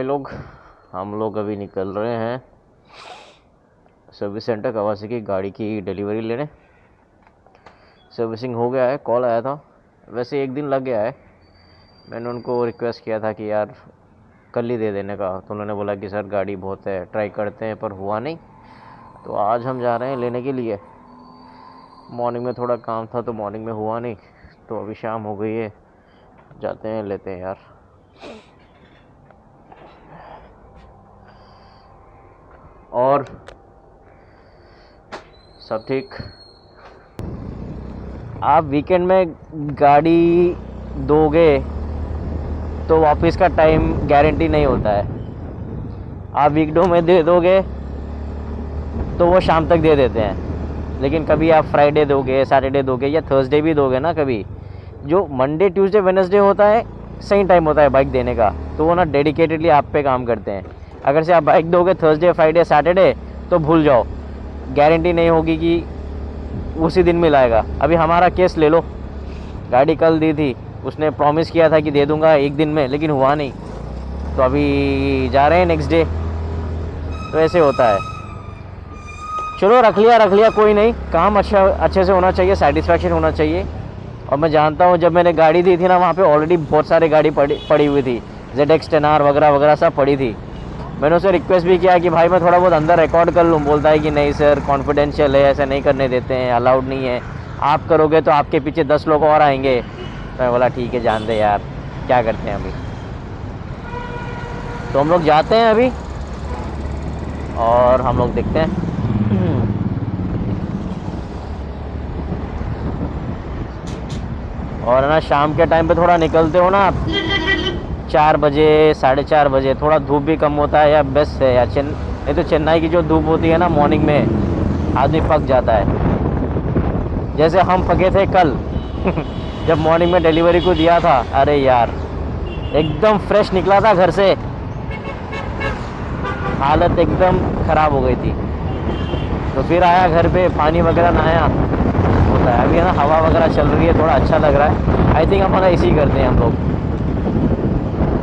भाई लोग, हम लोग अभी निकल रहे हैं सर्विस सेंटर कवासाकी गाड़ी की डिलीवरी लेने। सर्विसिंग हो गया है, कॉल आया था। वैसे एक दिन लग गया है। मैंने उनको रिक्वेस्ट किया था कि यार कल ही दे देने का, तो उन्होंने बोला कि सर गाड़ी बहुत है, ट्राई करते हैं, पर हुआ नहीं। तो आज हम जा रहे हैं लेने के लिए। मॉर्निंग में थोड़ा काम था तो मॉर्निंग में हुआ नहीं, तो अभी शाम हो गई है, जाते हैं लेते हैं यार। और सब ठीक। आप वीकेंड में गाड़ी दोगे तो वापस का टाइम गारंटी नहीं होता है। आप वीकडो में दे दोगे तो वो शाम तक दे देते हैं, लेकिन कभी आप फ्राइडे दोगे, सैटरडे दोगे या थर्सडे भी दोगे ना, कभी जो मंडे ट्यूसडे वेडनेसडे होता है सही टाइम होता है बाइक देने का, तो वो ना डेडिकेटेडली आप पे काम करते हैं। अगर से आप बाइक दोगे थर्सडे फ्राइडे सैटरडे तो भूल जाओ, गारंटी नहीं होगी कि उसी दिन मिलाएगा। अभी हमारा केस ले लो, गाड़ी कल दी थी, उसने प्रॉमिस किया था कि दे दूंगा एक दिन में, लेकिन हुआ नहीं, तो अभी जा रहे हैं नेक्स्ट डे। तो ऐसे होता है। चलो रख लिया कोई नहीं, काम अच्छे से होना चाहिए, सेटिस्फैक्शन होना चाहिए। और मैं जानता हूँ जब मैंने गाड़ी दी थी ना, वहाँ पे ऑलरेडी बहुत सारी गाड़ी पड़ी हुई थी, ZX 10R वगैरह वगैरह सब पड़ी थी। मैंने उसे रिक्वेस्ट भी किया कि भाई मैं थोड़ा बहुत अंदर रिकॉर्ड कर लूँ। बोलता है कि नहीं सर कॉन्फिडेंशियल है, ऐसा नहीं करने देते हैं, अलाउड नहीं है, आप करोगे तो आपके पीछे 10 लोग और आएंगे। तो मैं बोला ठीक है जान दे यार, क्या करते हैं अभी। तो हम लोग जाते हैं अभी और हम लोग देखते हैं। और ना शाम के टाइम पे थोड़ा निकलते हो ना आप, 4 बजे 4:30 बजे, थोड़ा धूप भी कम होता है या बेस्ट है यार। नहीं तो चेन्नई की जो धूप होती है ना मॉर्निंग में, आदमी पक जाता है। जैसे हम पके थे कल जब मॉर्निंग में डिलीवरी को दिया था, अरे यार एकदम फ्रेश निकला था घर से, हालत एकदम ख़राब हो गई थी। तो फिर आया घर पे, पानी वगैरह नहाया, होता है। अभी है ना हवा वगैरह चल रही है, थोड़ा अच्छा लग रहा है। आई थिंक हमारा इसी करते हैं हम लोग,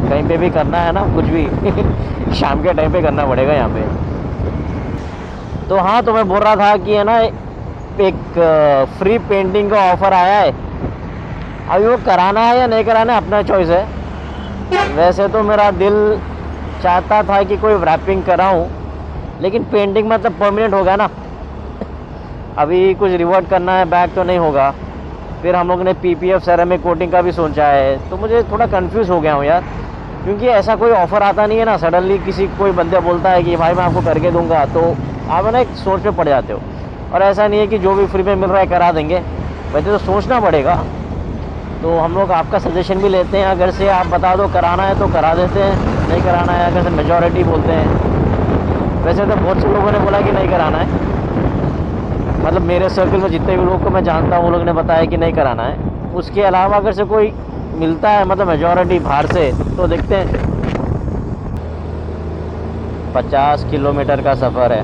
कहीं पे भी करना है ना कुछ भी शाम के टाइम पे करना पड़ेगा यहाँ पे। तो हाँ, तो मैं बोल रहा था कि है ना एक फ्री पेंटिंग का ऑफ़र आया है। अभी वो कराना है या नहीं कराना है अपना चॉइस है। वैसे तो मेरा दिल चाहता था कि कोई रैपिंग कराऊं, लेकिन पेंटिंग मतलब परमानेंट होगा ना, अभी कुछ रिवर्ट करना है बैक तो नहीं होगा। फिर हम लोग ने PPF सेरेमिक कोटिंग का भी सोचा है, तो मुझे थोड़ा कंफ्यूज हो गया हूँ यार, क्योंकि ऐसा कोई ऑफ़र आता नहीं है ना। सडनली कोई बंदा बोलता है कि भाई मैं आपको करके दूंगा, तो आप है ना एक सोच में पड़ जाते हो। और ऐसा नहीं है कि जो भी फ्री में मिल रहा है करा देंगे, वैसे तो सोचना पड़ेगा। तो हम लोग आपका सजेशन भी लेते हैं, अगर से आप बता दो कराना है तो करा देते हैं, नहीं कराना है अगर से मेजॉरिटी बोलते हैं। वैसे तो बहुत से लोगों ने बोला कि नहीं कराना है, मतलब मेरे सर्कल में जितने भी लोग को मैं जानता हूँ वो लोग ने बताया कि नहीं कराना है। उसके अलावा अगर से कोई मिलता है मतलब मेजॉरिटी बाहर से, तो देखते हैं। 50 किलोमीटर का सफ़र है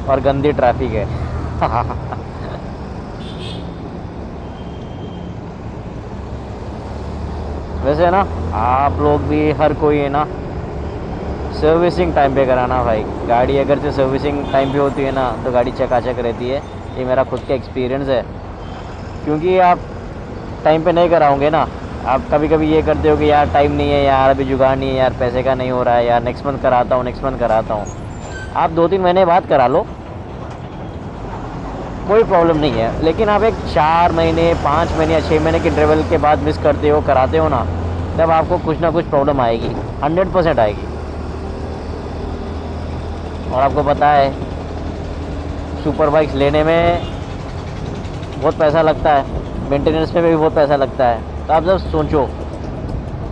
और गंदी ट्रैफिक है वैसे ना आप लोग भी, हर कोई है ना, सर्विसिंग टाइम पे कराना भाई। गाड़ी अगर से सर्विसिंग टाइम पे होती है ना तो गाड़ी चकाचक रहती है, ये मेरा खुद का एक्सपीरियंस है। क्योंकि आप टाइम पे नहीं कराओगे ना, आप कभी कभी ये करते हो कि यार टाइम नहीं है यार, अभी जुगाड़ नहीं है यार, पैसे का नहीं हो रहा है यार, नेक्स्ट मंथ कराता हूँ, नेक्स्ट मंथ कराता हूँ। आप 2-3 महीने बाद करा लो, कोई प्रॉब्लम नहीं है। लेकिन आप एक 4 महीने 5 महीने या 6 महीने के ट्रेवल के बाद मिस करते हो, कराते हो ना, तब आपको कुछ ना कुछ प्रॉब्लम आएगी, 100% आएगी। और आपको पता है सुपर बाइक्स लेने में बहुत पैसा लगता है, मेंटेनेंस में भी बहुत पैसा लगता है। तो आप जब सोचो,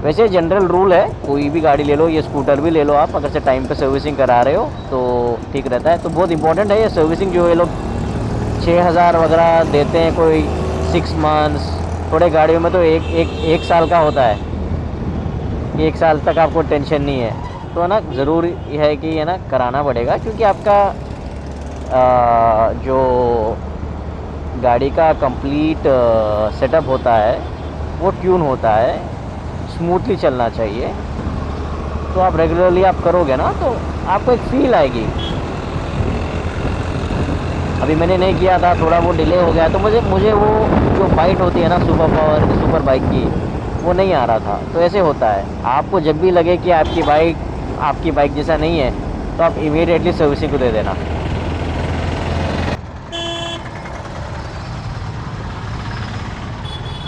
वैसे जनरल रूल है, कोई भी गाड़ी ले लो, ये स्कूटर भी ले लो आप, अगर से टाइम पे सर्विसिंग करा रहे हो तो ठीक रहता है। तो बहुत इंपॉर्टेंट है ये सर्विसिंग, जो ये लोग 6,000 वगैरह देते हैं, कोई 6 मंथ्स, थोड़े गाड़ियों में तो एक साल का होता है, 1 साल तक आपको टेंशन नहीं है। तो ना ज़रूरी है कि है ना कराना पड़ेगा, क्योंकि आपका जो गाड़ी का कंप्लीट सेटअप होता है वो ट्यून होता है, स्मूथली चलना चाहिए। तो आप रेगुलरली आप करोगे ना तो आपको एक फील आएगी। अभी मैंने नहीं किया था, थोड़ा वो डिले हो गया, तो मुझे वो जो बाइट होती है ना सुपर बाइक की, वो नहीं आ रहा था। तो ऐसे होता है, आपको जब भी लगे कि आपकी बाइक जैसा नहीं है तो आप इमीडिएटली सर्विसिंग को दे देना।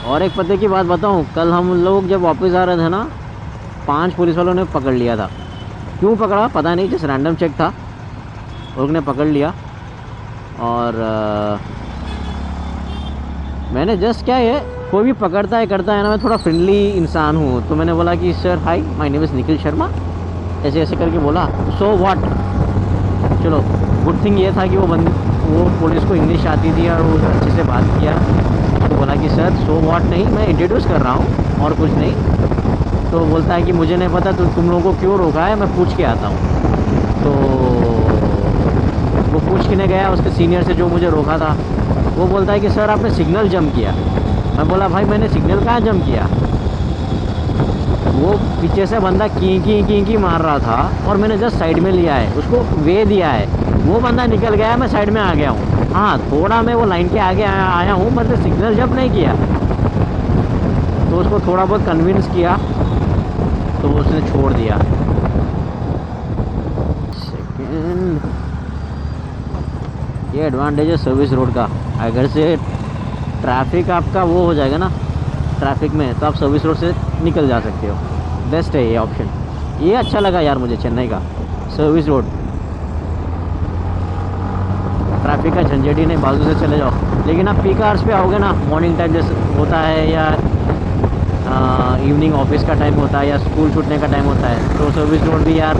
और एक पते की बात बताऊं, कल हम लोग जब वापस आ रहे थे ना, 5 पुलिस वालों ने पकड़ लिया था। क्यों पकड़ा पता नहीं, जैसे रैंडम चेक था, उन्होंने पकड़ लिया। और मैंने जस्ट क्या है, कोई भी पकड़ता है करता है ना, मैं थोड़ा फ्रेंडली इंसान हूँ, तो मैंने बोला कि sir hi my name is Nikhil Sharma, ऐसे ऐसे करके बोला। सो व्हाट, चलो गुड थिंग ये था कि वो पुलिस को इंग्लिश आती थी और वो अच्छे से बात किया। तो बोला कि सर सो व्हाट नहीं, मैं इंट्रोड्यूस कर रहा हूँ और कुछ नहीं। तो बोलता है कि मुझे नहीं पता तो तुम लोगों को क्यों रोका है, मैं पूछ के आता हूँ। तो वो पूछ के नहीं गया उसके सीनियर से जो मुझे रोका था। वो बोलता है कि सर आपने सिग्नल जंप किया। मैं बोला भाई मैंने सिग्नल कहाँ जंप किया। वो पीछे से बंदा की मार रहा था और मैंने जस्ट साइड में लिया है, उसको वे दिया है, वो बंदा निकल गया, मैं साइड में आ गया हूँ। हाँ थोड़ा मैं वो लाइन के आगे आया हूँ, मतलब सिग्नल जंप नहीं किया। तो उसको थोड़ा बहुत कन्विंस किया तो उसने छोड़ दिया। सेकेंड, ये एडवांटेज है सर्विस रोड का। अगर से ट्रैफिक आपका वो हो जाएगा ना ट्रैफिक में, तो आप सर्विस रोड से निकल जा सकते हो। बेस्ट है ये ऑप्शन, ये अच्छा लगा यार मुझे चेन्नई का सर्विस रोड। ट्रैफिक का झंझट ही नहीं, बाजू से चले जाओ। लेकिन आप पीक आवर्स पे आओगे ना, मॉर्निंग टाइम जैसे होता है या इवनिंग ऑफिस का टाइम होता है या स्कूल छूटने का टाइम होता है, तो सर्विस रोड भी यार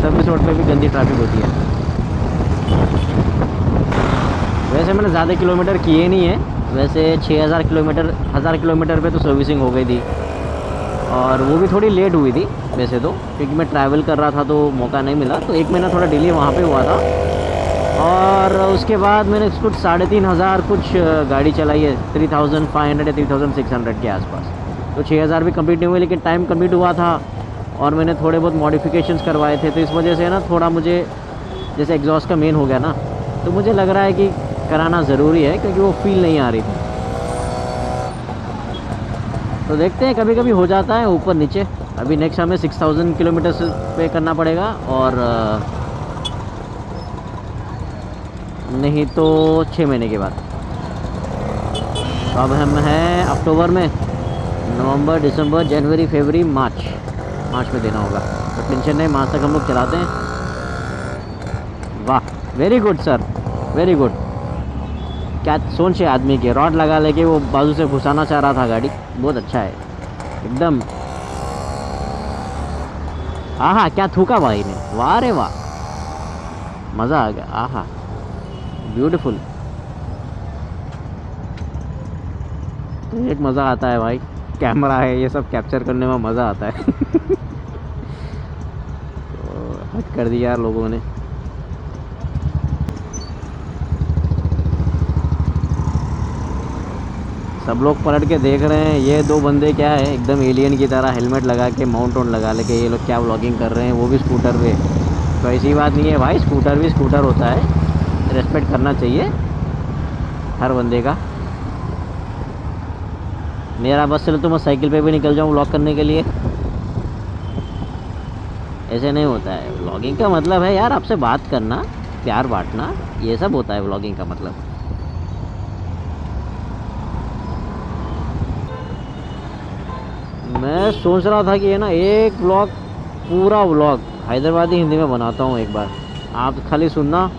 सर्विस रोड पे भी गंदी ट्रैफिक होती है। वैसे मैंने ज़्यादा किलोमीटर किए नहीं है, वैसे 6000 किलोमीटर 1000 किलोमीटर पे तो सर्विसिंग हो गई थी, और वो भी थोड़ी लेट हुई थी वैसे तो, क्योंकि मैं ट्रैवल कर रहा था तो मौका नहीं मिला। तो 1 महीना थोड़ा डिले वहाँ पे हुआ था। और उसके बाद मैंने कुछ 3500 कुछ गाड़ी चलाई है, 3500 या 3600 के आसपास। तो 6000 भी कंप्लीट नहीं हुए, लेकिन टाइम कंप्लीट हुआ था और मैंने थोड़े बहुत मॉडिफिकेशंस करवाए थे। तो इस वजह से ना थोड़ा मुझे जैसे एग्जॉस्ट का मेन हो गया ना, तो मुझे लग रहा है कि कराना ज़रूरी है, क्योंकि वो फील नहीं आ रही थी। तो देखते हैं, कभी कभी हो जाता है ऊपर नीचे। अभी नेक्स्ट हमें 6000 किलोमीटर पे करना पड़ेगा, और नहीं तो 6 महीने के बाद। तो अब हम हैं अक्टूबर में, नवंबर दिसंबर जनवरी फरवरी मार्च में देना होगा। तो टेंशन नहीं, मार्च तक हम लोग चलाते हैं। वाह very good sir, very good. क्या सोच है आदमी के, रॉड लगा लेके वो बाजू से घुसाना चाह रहा था गाड़ी। बहुत अच्छा है एकदम। आहा क्या थूका भाई ने, वाह रे वाह, मज़ा आ गया। आहा ब्यूटीफुल। तो एक मज़ा आता है भाई, कैमरा है ये सब कैप्चर करने में मज़ा आता है। तो हद कर दिया यार लोगों ने। सब लोग पलट के देख रहे हैं, ये 2 बंदे क्या है एकदम एलियन की तरह हेलमेट लगा के माउंट ऑन लगा लेके ये लोग क्या व्लॉगिंग कर रहे हैं, वो भी स्कूटर पे। तो ऐसी बात नहीं है भाई, स्कूटर भी स्कूटर होता है, रेस्पेक्ट करना चाहिए हर बंदे का। मेरा बस चलो तो मैं साइकिल पे भी निकल जाऊँ व्लॉग करने के लिए, ऐसे नहीं होता है। व्लॉगिंग का मतलब है यार आपसे बात करना, प्यार बांटना, ये सब होता है व्लॉगिंग का मतलब। मैं सोच रहा था कि है ना एक व्लॉग, पूरा व्लॉग हैदराबादी हिंदी में बनाता हूँ एक बार। आप खाली सुनना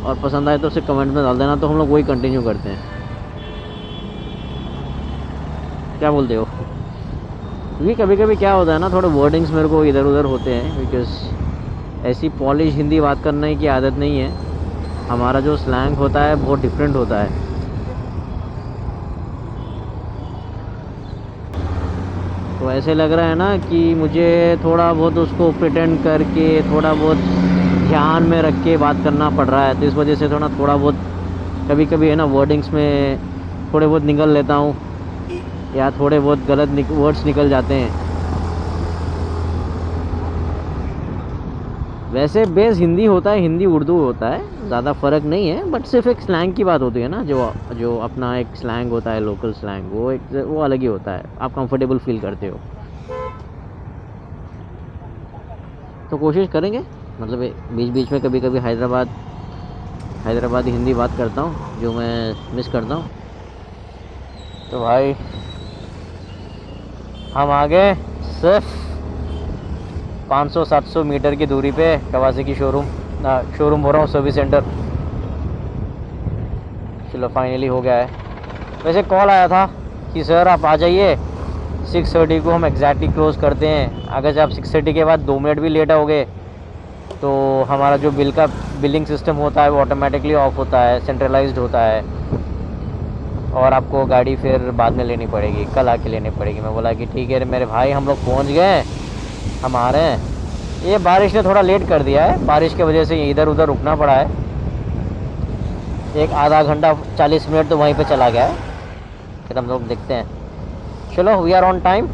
और पसंद आए तो उसे कमेंट में डाल देना, तो हम लोग वही कंटिन्यू करते हैं। क्या बोलते हो? क्योंकि कभी कभी क्या होता है ना, थोड़े वर्डिंग्स मेरे को इधर उधर होते हैं, बिकॉज ऐसी पॉलिश हिंदी बात करने की आदत नहीं है। हमारा जो स्लैंग होता है बहुत डिफरेंट होता है। तो ऐसे लग रहा है ना कि मुझे थोड़ा बहुत उसको प्रिटेंड करके, थोड़ा बहुत ध्यान में रख के बात करना पड़ रहा है। तो इस वजह से थोड़ा बहुत कभी कभी है ना वर्डिंग्स में थोड़े बहुत निकल लेता हूँ। या थोड़े बहुत गलत वर्ड्स निकल जाते हैं। वैसे बेस हिंदी होता है, हिंदी उर्दू होता है, ज़्यादा फ़र्क नहीं है, बट सिर्फ एक स्लैंग की बात होती है ना, जो जो अपना एक स्लैंग होता है, लोकल स्लैंग, वो अलग ही होता है, आप कंफर्टेबल फील करते हो। तो कोशिश करेंगे, मतलब बीच बीच में कभी कभी हैदराबादी हिंदी बात करता हूँ, जो मैं मिस करता हूँ। तो भाई हम आ गए सिर्फ 500-700 मीटर की दूरी पे कवासाकी शोरूम बोल रहा हूँ, सर्विस सेंटर। चलो फाइनली हो गया है। वैसे कॉल आया था कि सर आप आ जाइए, 6:30 को हम एग्जैक्टली क्लोज़ करते हैं, अगर आप 6:30 के बाद 2 मिनट भी लेट आओगे तो हमारा जो बिलिंग सिस्टम होता है वो ऑटोमेटिकली ऑफ होता है, सेंट्रलाइज्ड होता है, और आपको गाड़ी फिर बाद में लेनी पड़ेगी, कल आके लेनी पड़ेगी। मैं बोला कि ठीक है मेरे भाई, हम लोग पहुँच गए, हम आ रहे हैं। ये बारिश ने थोड़ा लेट कर दिया है, बारिश की वजह से इधर उधर रुकना पड़ा है। एक आधा घंटा 40 मिनट तो वहीं पे चला गया है, फिर हम लोग देखते हैं। चलो वी आर ऑन टाइम।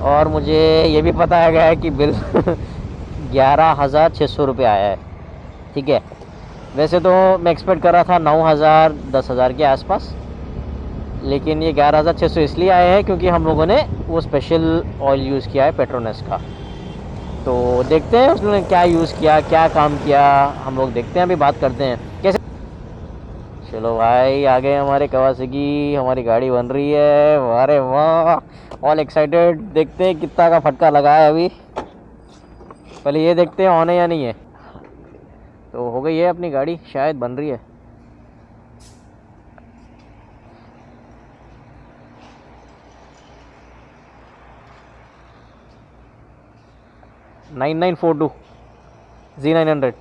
और मुझे ये भी पता गया है कि बिल 11,600 रुपये आया है। ठीक है, वैसे तो मैं एक्सपेक्ट कर रहा था 9,000 10,000 के आसपास, लेकिन ये 11,600 इसलिए आए हैं क्योंकि हम लोगों ने वो स्पेशल ऑयल यूज़ किया है पेट्रोनेस का। तो देखते हैं उसने क्या यूज़ किया, क्या काम किया, हम लोग देखते हैं, अभी बात करते हैं कैसे। चलो भाई आ गए हमारे कवासाकी, हमारी गाड़ी बन रही है। अरे वाह, ऑल एक्साइटेड। देखते हैं कितना का फटका लगा है अभी, पहले ये देखते हैं ऑन है या नहीं है। तो हो गई है अपनी गाड़ी, शायद बन रही है। $9942 Z900।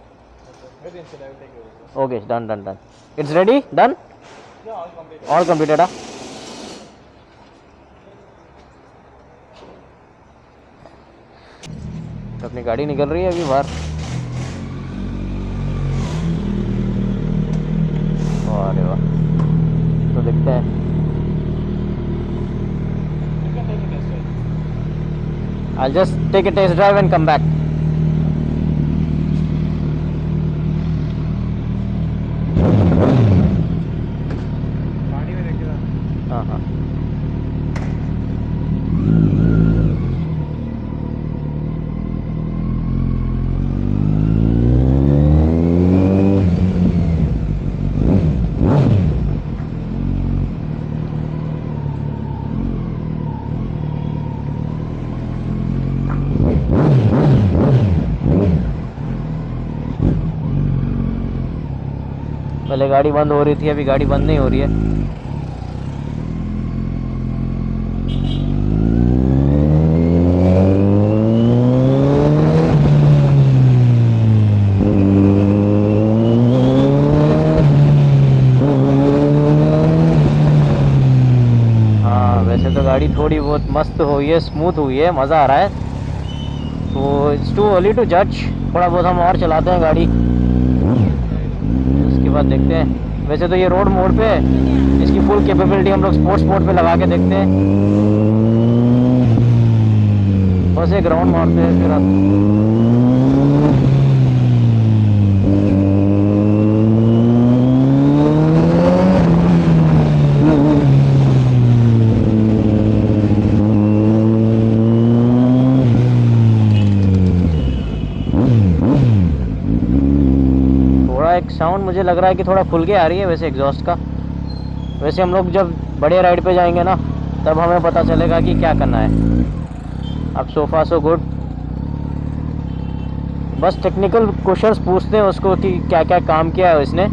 Okay, done. It's ready? Done? All completed. अपनी गाड़ी निकल रही है अभी बाहर। अरे वाह, तो देखते हैं। I'll just take a test drive and come back. हाँ। पहले गाड़ी बंद हो रही थी, अभी गाड़ी बंद नहीं हो रही है। हाँ वैसे तो गाड़ी थोड़ी बहुत मस्त हुई है, स्मूथ हुई है, मज़ा आ रहा है। तो इट्स टू अर्ली टू जज, थोड़ा बहुत हम और चलाते हैं गाड़ी, उसके बाद देखते हैं। वैसे तो ये रोड मोड पे इसकी फुल कैपेबिलिटी हम लोग स्पोर्ट्स मोड पे लगा के देखते हैं। बस एक राउंड मारते हैं फिर एक साउंड मुझे लग रहा है कि थोड़ा खुल के आ रही है वैसे एग्जॉस्ट का। वैसे हम लोग जब बड़े राइड पे जाएंगे ना, तब हमें पता चलेगा कि क्या करना है। अब सोफा सो गुड, बस टेक्निकल क्वेश्चंस पूछते हैं उसको कि क्या क्या काम किया है इसने।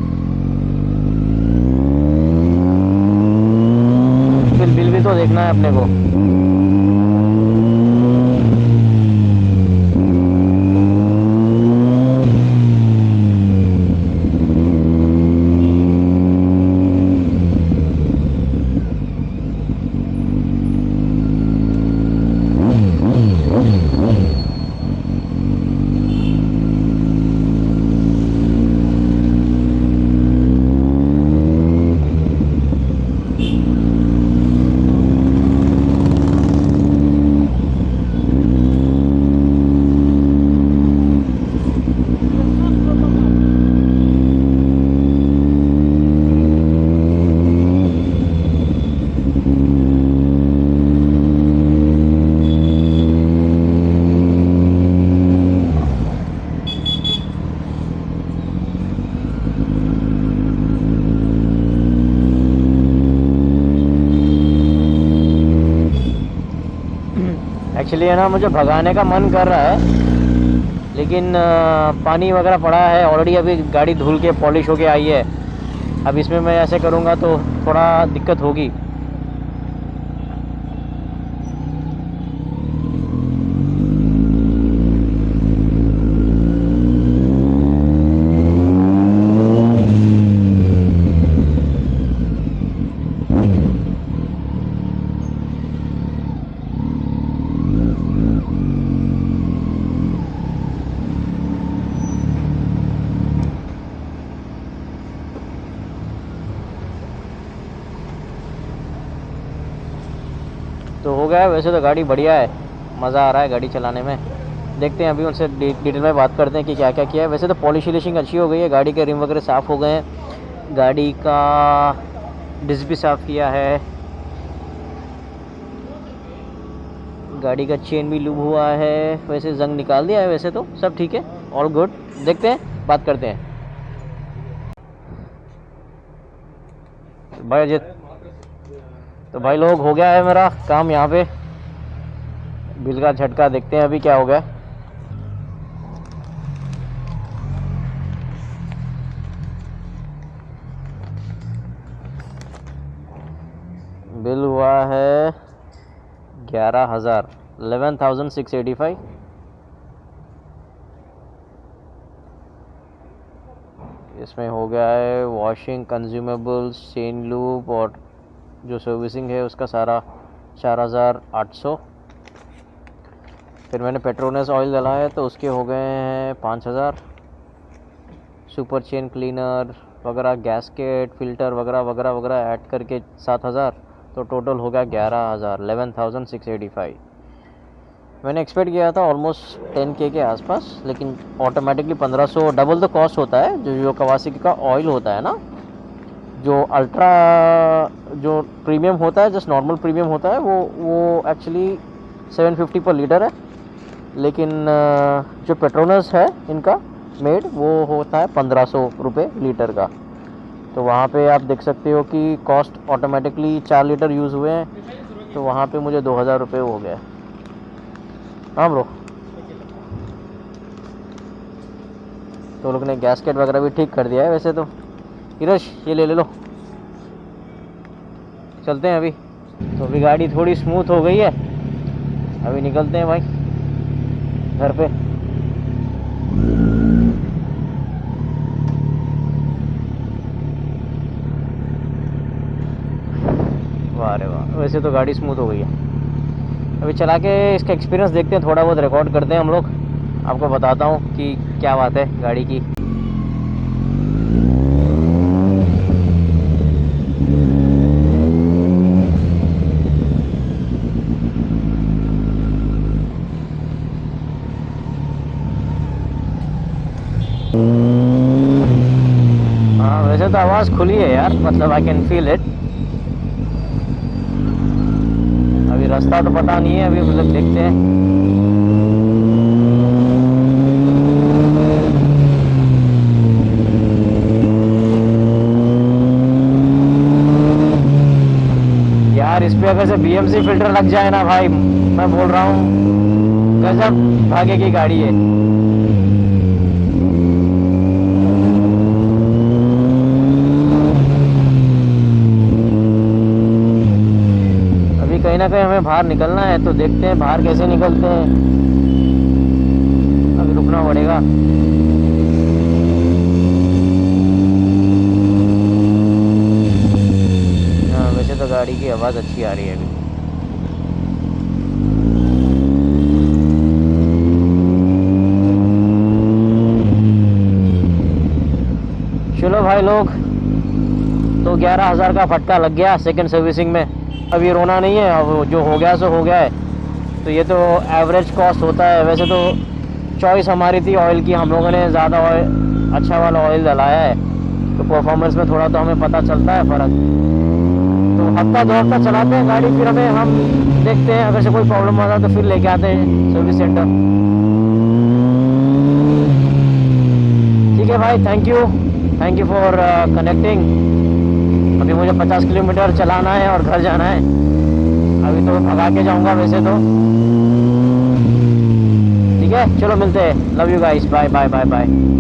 बिल भी तो देखना है अपने को। इसलिए ना मुझे भगाने का मन कर रहा है, लेकिन पानी वगैरह पड़ा है ऑलरेडी, अभी गाड़ी धुल के पॉलिश होके आई है। अब इसमें मैं ऐसे करूँगा तो थोड़ा दिक्कत होगी। तो हो गया है। वैसे तो गाड़ी बढ़िया है, मज़ा आ रहा है गाड़ी चलाने में। देखते हैं अभी उनसे डिटेल में बात करते हैं कि क्या क्या किया है। वैसे तो पॉलिश फिनिशिंग अच्छी हो गई है, गाड़ी के रिम वगैरह साफ़ हो गए हैं, गाड़ी का डिस्क भी साफ़ किया है, गाड़ी का चेन भी लूब हुआ है, वैसे जंग निकाल दिया है। वैसे तो सब ठीक है, ऑल गुड। देखते हैं, बात करते हैं भाई अजित। तो भाई लोग हो गया है मेरा काम यहाँ पे, बिल का झटका। देखते हैं अभी क्या हो गया। बिल हुआ है 11,000, 11,685। इसमें हो गया है वॉशिंग, कंज्यूमेबल्स, चेन लूप और जो सर्विसिंग है उसका सारा 4,800। फिर मैंने पेट्रोनेस ऑयल डला है तो उसके हो गए हैं 5,000। सुपर चेन क्लीनर वगैरह, गैसकेट, फिल्टर वगैरह वगैरह वगैरह ऐड करके 7,000। तो टोटल हो गया 11,000, 11,685। मैंने एक्सपेक्ट किया था ऑलमोस्ट 10K के आसपास, लेकिन ऑटोमेटिकली 1,500, डबल द कॉस्ट होता है। जो कवासाकी का ऑयल होता है ना, जो अल्ट्रा, जो प्रीमियम होता है, जस्ट नॉर्मल प्रीमियम होता है, वो एक्चुअली 750 पर लीटर है। लेकिन जो पेट्रोनस है इनका मेड, वो होता है 1,500 रुपये लीटर का। तो वहाँ पे आप देख सकते हो कि कॉस्ट ऑटोमेटिकली 4 लीटर यूज़ हुए हैं, तो वहाँ पे मुझे 2,000 रुपये हो गया। हाँ ब्रो, तो लोग ने गैसकेट वगैरह भी ठीक कर दिया है। वैसे तो हीरश ये ले लो, चलते हैं अभी। तो अभी गाड़ी थोड़ी स्मूथ हो गई है, अभी निकलते हैं भाई घर पे। वाह रे वाह, वैसे तो गाड़ी स्मूथ हो गई है। अभी चला के इसका एक्सपीरियंस देखते हैं, थोड़ा बहुत रिकॉर्ड करते हैं हम लोग, आपको बताता हूँ कि क्या बात है गाड़ी की। हाँ वैसे तो आवाज़ खुली है यार, मतलब आई कैन फील इट। अभी रास्ता तो पता नहीं है, अभी मतलब देखते हैं। यार इस पे अगर से BMC फिल्टर लग जाए ना भाई, मैं बोल रहा हूँ गजब भागे की गाड़ी है। कहीं ना कहीं हमें बाहर निकलना है, तो देखते हैं बाहर कैसे निकलते हैं। अभी रुकना पड़ेगा। हाँ वैसे तो गाड़ी की आवाज़ अच्छी आ रही है अभी। चलो भाई लोग, तो 11,000 का फटका लग गया सेकंड सर्विसिंग में। अभी रोना नहीं है, अब जो हो गया सो हो गया है। तो ये तो एवरेज कॉस्ट होता है। वैसे तो चॉइस हमारी थी ऑयल की, हम लोगों ने ज़्यादा ऑयल, अच्छा वाला ऑयल डलाया है, तो परफॉर्मेंस में थोड़ा तो हमें पता चलता है फ़र्क। तो हफ्ता 2 हफ्ता चलाते हैं गाड़ी, फिर हमें हम देखते हैं अगर से कोई प्रॉब्लम आता है तो फिर लेके आते हैं सर्विस सेंटर। ठीक है भाई, थैंक यू फॉर कनेक्टिंग। अभी मुझे 50 किलोमीटर चलाना है और घर जाना है। अभी तो भगा के जाऊंगा वैसे तो। है, चलो मिलते हैं, love you guys, bye bye bye bye.